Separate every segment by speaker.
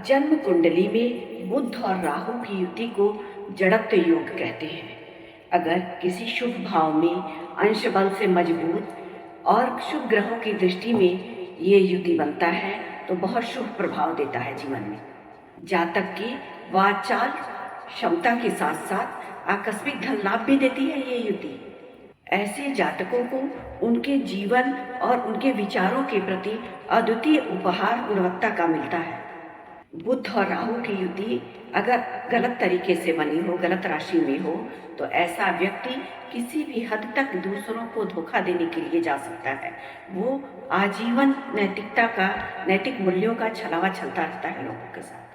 Speaker 1: जन्म कुंडली में बुध और राहु की युति को जड़त्व योग कहते हैं। अगर किसी शुभ भाव में अंश बल से मजबूत और शुभ ग्रहों की दृष्टि में ये युति बनता है तो बहुत शुभ प्रभाव देता है जीवन में। जातक की वाचाल क्षमता के साथ साथ आकस्मिक धन लाभ भी देती है ये युति। ऐसे जातकों को उनके जीवन और उनके विचारों के प्रति अद्वितीय उपहार गुणवत्ता का मिलता है। बुध और राहु की युति अगर गलत तरीके से बनी हो, गलत राशि में हो, तो ऐसा व्यक्ति किसी भी हद तक दूसरों को धोखा देने के लिए जा सकता है। वो आजीवन नैतिक मूल्यों का छलावा चलता रहता है लोगों के साथ।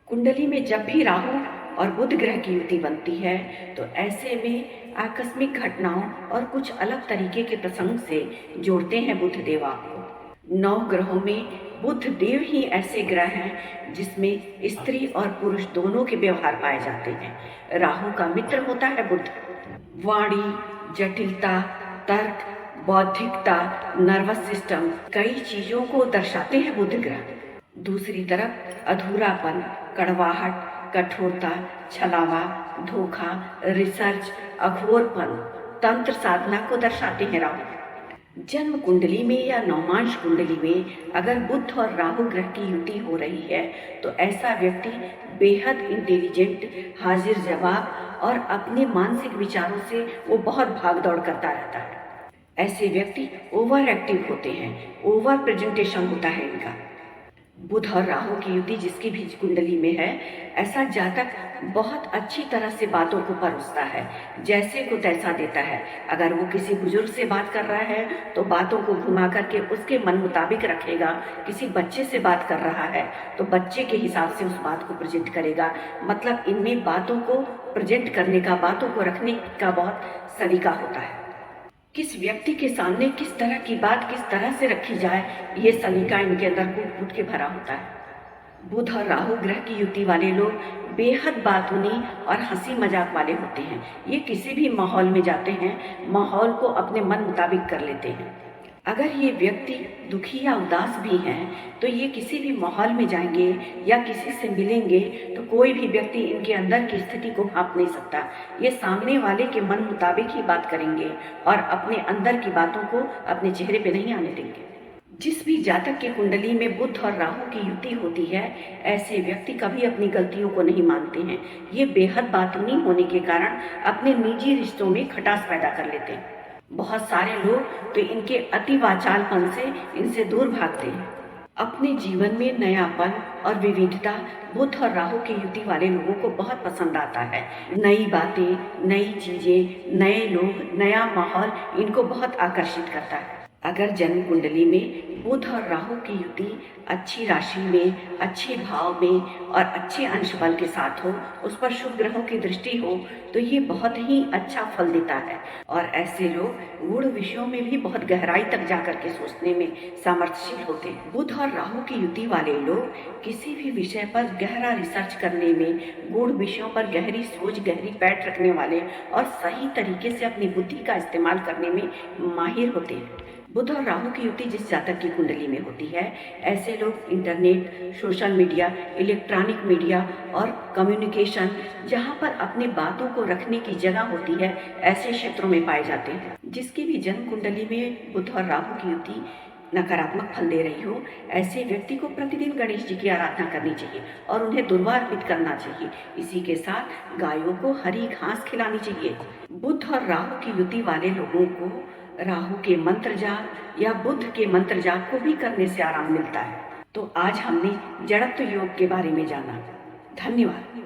Speaker 1: कुंडली में जब भी राहु और बुध ग्रह की युति बनती है तो ऐसे में आकस्मिक घटनाओं और कुछ अलग तरीके के प्रसंग से जोड़ते हैं बुध देव आपको। 9 ग्रहों में बुध देव ही ऐसे ग्रह हैं जिसमें स्त्री और पुरुष दोनों के व्यवहार पाए जाते हैं। राहु का मित्र होता है बुध। वाणी, जटिलता, तर्क, बौद्धिकता, नर्वस सिस्टम, कई चीजों को दर्शाते हैं बुध ग्रह। दूसरी तरफ अधूरापन, कड़वाहट, कठोरता, छलावा, धोखा, रिसर्च, अघोरपन, तंत्र साधना को दर्शाते हैं राहु। जन्म कुंडली में या नवमांश कुंडली में अगर बुध और राहु ग्रह की युति हो रही है तो ऐसा व्यक्ति बेहद इंटेलिजेंट, हाजिर जवाब और अपने मानसिक विचारों से वो बहुत भाग दौड़ करता रहता है। ऐसे व्यक्ति ओवर एक्टिव होते हैं, ओवर प्रेजेंटेशन होता है इनका। बुध और राहु की युति जिसकी भी कुंडली में है, ऐसा जातक बहुत अच्छी तरह से बातों को परोसता है, जैसे को तैसा देता है। अगर वो किसी बुजुर्ग से बात कर रहा है तो बातों को घुमा करके उसके मन मुताबिक रखेगा। किसी बच्चे से बात कर रहा है तो बच्चे के हिसाब से उस बात को प्रेजेंट करेगा। मतलब इनमें बातों को प्रेजेंट करने का, बातों को रखने का बहुत सलीका होता है। किस व्यक्ति के सामने किस तरह की बात किस तरह से रखी जाए, ये सलीका इनके अंदर कूट के भरा होता है। बुध और राहु ग्रह की युति वाले लोग बेहद बातूनी और हंसी मजाक वाले होते हैं। ये किसी भी माहौल में जाते हैं, माहौल को अपने मन मुताबिक कर लेते हैं। अगर ये व्यक्ति दुखी या उदास भी हैं तो ये किसी भी माहौल में जाएंगे या किसी से मिलेंगे तो कोई भी व्यक्ति इनके अंदर की स्थिति को भांप नहीं सकता। ये सामने वाले के मन मुताबिक ही बात करेंगे और अपने अंदर की बातों को अपने चेहरे पे नहीं आने देंगे। जिस भी जातक की कुंडली में बुध और राहु की युति होती है, ऐसे व्यक्ति कभी अपनी गलतियों को नहीं मानते हैं। ये बेहद बातूनी होने के कारण अपने निजी रिश्तों में खटास पैदा कर लेते हैं। बहुत सारे लोग तो इनके अति वाचालपन से इनसे दूर भागते हैं। अपने जीवन में नयापन और विविधता बुध और राहु की युति वाले लोगों को बहुत पसंद आता है। नई बातें, नई चीजें, नए लोग, नया माहौल इनको बहुत आकर्षित करता है। अगर जन्म कुंडली में बुध और राहु की युति अच्छी राशि में, अच्छे भाव में और अच्छे अंश बल के साथ हो, उस पर शुभ ग्रहों की दृष्टि हो, तो ये बहुत ही अच्छा फल देता है। और ऐसे लोग गूढ़ विषयों में भी बहुत गहराई तक जाकर के सोचने में सामर्थ्यशील होते हैं। बुध और राहु की युति वाले लोग किसी भी विषय पर गहरा रिसर्च करने में, गूढ़ विषयों पर गहरी सोच, गहरी पैठ रखने वाले और सही तरीके से अपनी बुद्धि का इस्तेमाल करने में माहिर होते हैं। बुध और राहु की युति जिस जातक की कुंडली में होती है, ऐसे लोग internet, social media, electronic media और कम्युनिकेशन, जहां पर अपने बातों को रखने की जगह होती है, ऐसे क्षेत्रों में पाए जाते हैं। जिसकी भी जन्म कुंडली में बुध और राहु की युति नकारात्मक फल दे रही हो, ऐसे व्यक्ति को प्रतिदिन गणेश जी की आराधना करनी चाहिए और उन्हें दुर्वा अर्पित करना चाहिए। इसी के साथ गायों को हरी घास खिलानी चाहिए। बुध और राहु की युति वाले लोगों को राहु के मंत्र जाप या बुध के मंत्र जाप को भी करने से आराम मिलता है। तो आज हमने जड़त्व योग के बारे में जाना। धन्यवाद।